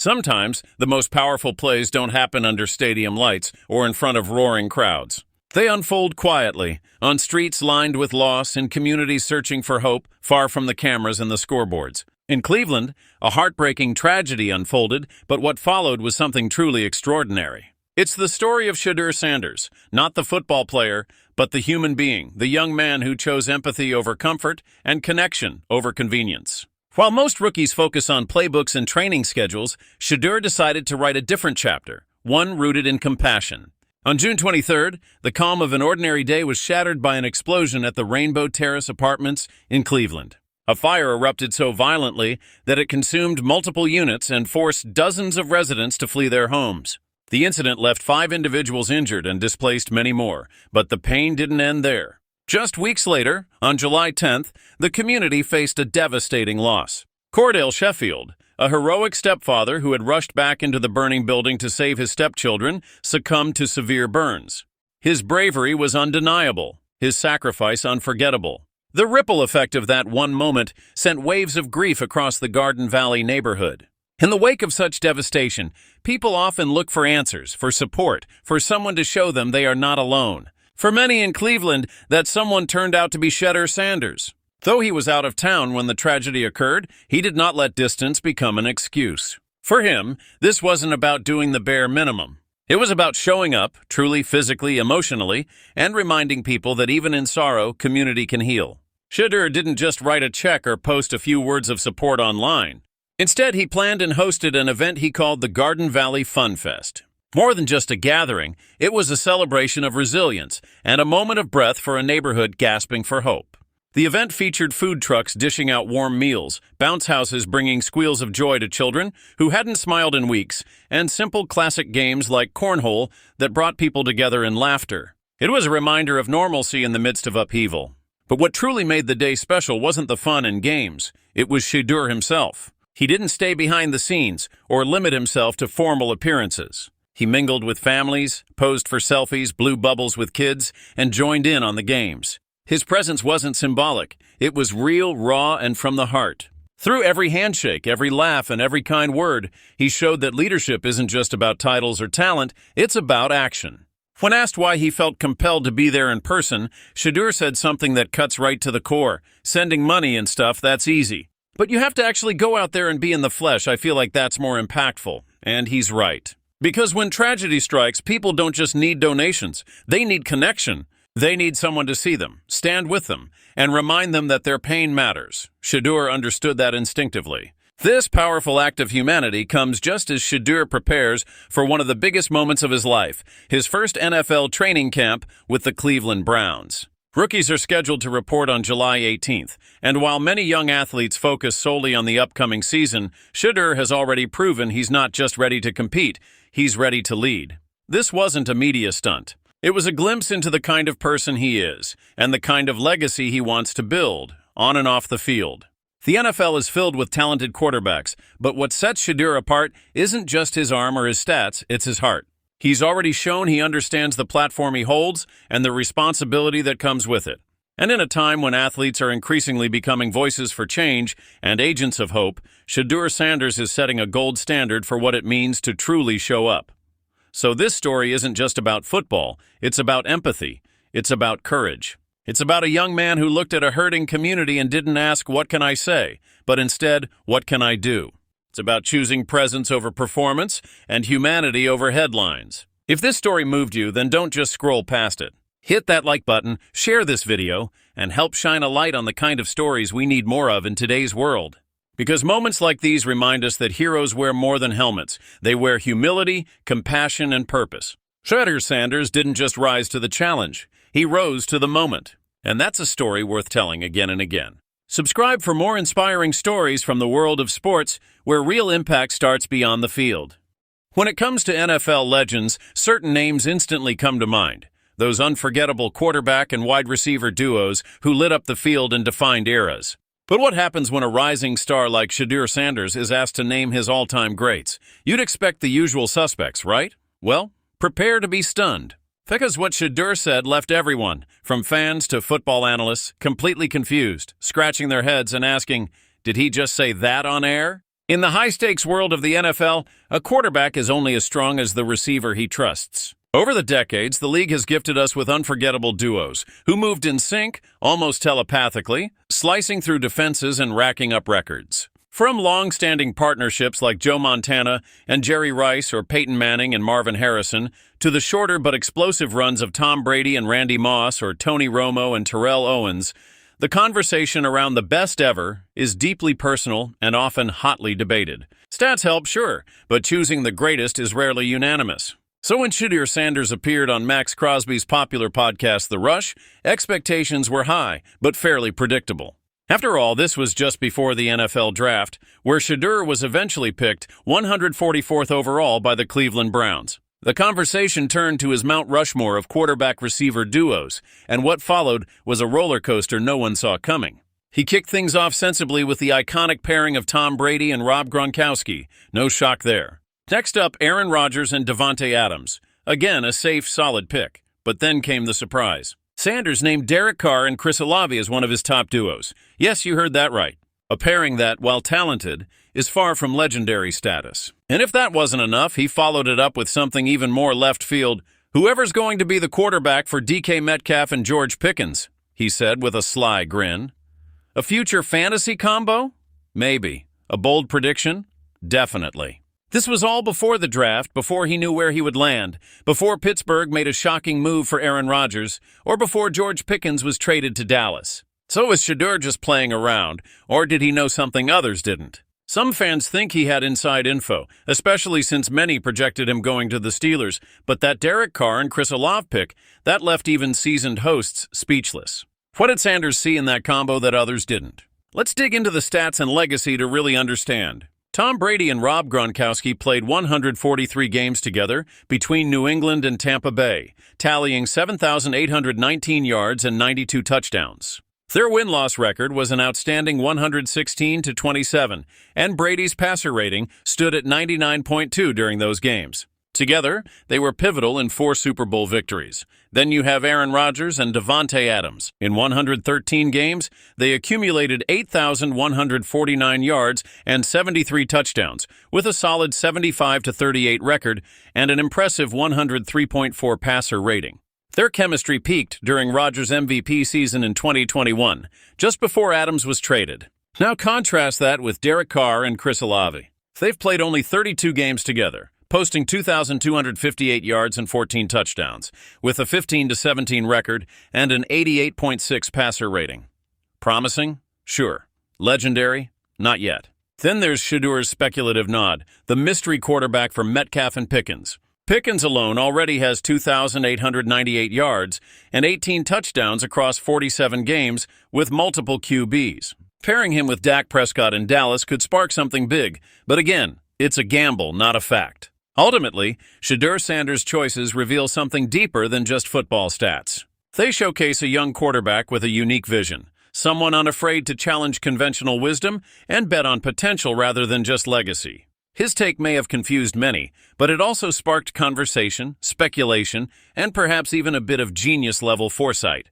Sometimes, the most powerful plays don't happen under stadium lights or in front of roaring crowds. They unfold quietly, on streets lined with loss and communities searching for hope, far from the cameras and the scoreboards. In Cleveland, a heartbreaking tragedy unfolded, but what followed was something truly extraordinary. It's the story of Shedeur Sanders, not the football player, but the human being, the young man who chose empathy over comfort and connection over convenience. While most rookies focus on playbooks and training schedules, Shedeur decided to write a different chapter, one rooted in compassion. On June 23rd, the calm of an ordinary day was shattered by an explosion at the Rainbow Terrace apartments in Cleveland. A fire erupted so violently that it consumed multiple units and forced dozens of residents to flee their homes. The incident left 5 individuals injured and displaced many more, but the pain didn't end there. Just weeks later, on July 10th, the community faced a devastating loss. Cordell Sheffield, a heroic stepfather who had rushed back into the burning building to save his stepchildren, succumbed to severe burns. His bravery was undeniable, his sacrifice unforgettable. The ripple effect of that one moment sent waves of grief across the Garden Valley neighborhood. In the wake of such devastation, people often look for answers, for support, for someone to show them they are not alone. For many in Cleveland, that someone turned out to be Shedeur Sanders. Though he was out of town when the tragedy occurred, he did not let distance become an excuse. For him, this wasn't about doing the bare minimum. It was about showing up, truly physically, emotionally, and reminding people that even in sorrow, community can heal. Shedeur didn't just write a check or post a few words of support online. Instead, he planned and hosted an event he called the Garden Valley Fun Fest. More than just a gathering, it was a celebration of resilience and a moment of breath for a neighborhood gasping for hope. The event featured food trucks dishing out warm meals, bounce houses bringing squeals of joy to children who hadn't smiled in weeks, and simple classic games like cornhole that brought people together in laughter. It was a reminder of normalcy in the midst of upheaval. But what truly made the day special wasn't the fun and games. It was Shedeur himself. He didn't stay behind the scenes or limit himself to formal appearances. He mingled with families, posed for selfies, blew bubbles with kids, and joined in on the games. His presence wasn't symbolic. It was real, raw, and from the heart. Through every handshake, every laugh, and every kind word, he showed that leadership isn't just about titles or talent, it's about action. When asked why he felt compelled to be there in person, Shedeur said something that cuts right to the core. Sending money and stuff, that's easy. But you have to actually go out there and be in the flesh. I feel like that's more impactful. And he's right. Because when tragedy strikes, people don't just need donations. They need connection. They need someone to see them, stand with them, and remind them that their pain matters. Shedeur understood that instinctively. This powerful act of humanity comes just as Shedeur prepares for one of the biggest moments of his life, his first NFL training camp with the Cleveland Browns. Rookies are scheduled to report on July 18th, and while many young athletes focus solely on the upcoming season, Shedeur has already proven he's not just ready to compete, he's ready to lead. This wasn't a media stunt. It was a glimpse into the kind of person he is, and the kind of legacy he wants to build, on and off the field. The NFL is filled with talented quarterbacks, but what sets Shedeur apart isn't just his arm or his stats, it's his heart. He's already shown he understands the platform he holds and the responsibility that comes with it. And in a time when athletes are increasingly becoming voices for change and agents of hope, Shedeur Sanders is setting a gold standard for what it means to truly show up. So this story isn't just about football, it's about empathy, it's about courage. It's about a young man who looked at a hurting community and didn't ask, "What can I say?" but instead, "What can I do?" It's about choosing presence over performance and humanity over headlines. If this story moved you, then don't just scroll past it. Hit that like button, share this video, and help shine a light on the kind of stories we need more of in today's world. Because moments like these remind us that heroes wear more than helmets. They wear humility, compassion, and purpose. Shedeur Sanders didn't just rise to the challenge. He rose to the moment. And that's a story worth telling again and again. Subscribe for more inspiring stories from the world of sports, where real impact starts beyond the field. When it comes to NFL legends, certain names instantly come to mind. Those unforgettable quarterback and wide receiver duos who lit up the field and defined eras. But what happens when a rising star like Shedeur Sanders is asked to name his all-time greats? You'd expect the usual suspects, right? Well, prepare to be stunned. Because what Shedeur said left everyone, from fans to football analysts, completely confused, scratching their heads and asking, did he just say that on air? In the high-stakes world of the NFL, a quarterback is only as strong as the receiver he trusts. Over the decades, the league has gifted us with unforgettable duos who moved in sync, almost telepathically, slicing through defenses and racking up records. From long-standing partnerships like Joe Montana and Jerry Rice or Peyton Manning and Marvin Harrison, to the shorter but explosive runs of Tom Brady and Randy Moss or Tony Romo and Terrell Owens, the conversation around the best ever is deeply personal and often hotly debated. Stats help, sure, but choosing the greatest is rarely unanimous. So when Shedeur Sanders appeared on Max Crosby's popular podcast The Rush, expectations were high, but fairly predictable. After all, this was just before the NFL draft, where Shedeur was eventually picked 144th overall by the Cleveland Browns. The conversation turned to his Mount Rushmore of quarterback-receiver duos, and what followed was a roller coaster no one saw coming. He kicked things off sensibly with the iconic pairing of Tom Brady and Rob Gronkowski. No shock there. Next up, Aaron Rodgers and Davante Adams. Again, a safe, solid pick. But then came the surprise. Sanders named Derek Carr and Chris Olave as one of his top duos. Yes, you heard that right. A pairing that, while talented, is far from legendary status. And if that wasn't enough, he followed it up with something even more left field. Whoever's going to be the quarterback for DK Metcalf and George Pickens, he said with a sly grin. A future fantasy combo? Maybe. A bold prediction? Definitely. This was all before the draft, before he knew where he would land, before Pittsburgh made a shocking move for Aaron Rodgers, or before George Pickens was traded to Dallas. So was Shedeur just playing around, or did he know something others didn't? Some fans think he had inside info, especially since many projected him going to the Steelers, but that Derek Carr and Chris Olave pick, that left even seasoned hosts speechless. What did Sanders see in that combo that others didn't? Let's dig into the stats and legacy to really understand. Tom Brady and Rob Gronkowski played 143 games together between New England and Tampa Bay, tallying 7,819 yards and 92 touchdowns. Their win-loss record was an outstanding 116-27, and Brady's passer rating stood at 99.2 during those games. Together, they were pivotal in 4 Super Bowl victories. Then you have Aaron Rodgers and Davante Adams. In 113 games, they accumulated 8,149 yards and 73 touchdowns, with a solid 75-38 record and an impressive 103.4 passer rating. Their chemistry peaked during Rodgers' MVP season in 2021, just before Adams was traded. Now contrast that with Derek Carr and Chris Olave. They've played only 32 games together, posting 2,258 yards and 14 touchdowns, with a 15-17 record and an 88.6 passer rating. Promising? Sure. Legendary? Not yet. Then there's Shedeur's speculative nod, the mystery quarterback for Metcalf and Pickens. Pickens alone already has 2,898 yards and 18 touchdowns across 47 games with multiple QBs. Pairing him with Dak Prescott in Dallas could spark something big, but again, it's a gamble, not a fact. Ultimately, Shedeur Sanders' choices reveal something deeper than just football stats. They showcase a young quarterback with a unique vision, someone unafraid to challenge conventional wisdom and bet on potential rather than just legacy. His take may have confused many, but it also sparked conversation, speculation, and perhaps even a bit of genius-level foresight.